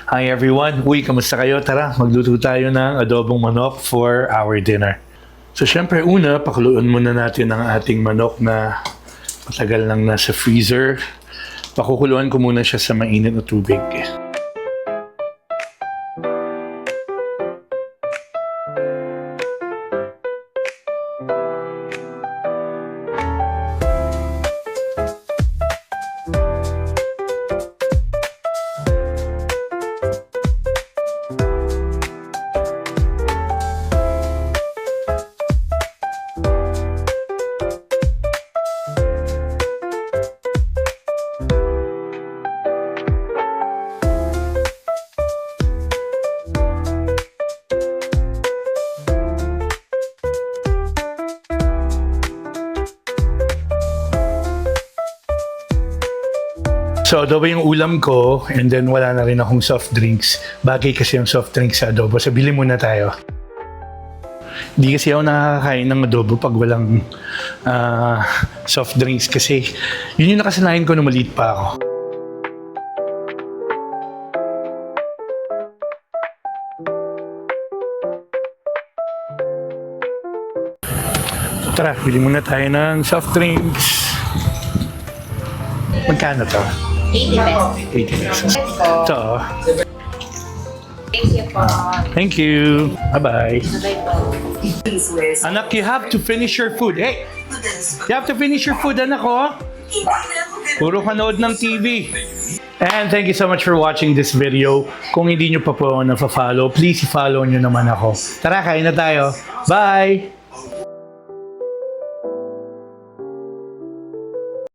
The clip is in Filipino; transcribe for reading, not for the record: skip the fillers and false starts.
Hi everyone! Uy, kamusta kayo? Tara, magluto tayo ng adobong manok for our dinner. So syempre una, pakuluan muna natin ang ating manok na matagal lang nasa freezer. Pakukuluan ko muna siya sa mainit na tubig. So adobo yung ulam ko and then wala na rin akong soft drinks. Bagay kasi yung soft drinks sa adobo. So bili muna tayo. Hindi kasi ako nakakain ng adobo pag walang soft drinks kasi yun yung nakasanayan ko nung maliit pa ako. So tara, bili muna tayo ng soft drinks. Magkano to? 80 pesos. 80 pesos. Ito. Thank you po. Thank you. Bye-bye. Bye po. Anak, you have to finish your food. Hey! You have to finish your food, anak, oh. Puro kanood ng TV. And thank you so much for watching this video. Kung hindi nyo pa po na-follow, please i-follow nyo naman ako. Tara, kain na tayo. Bye!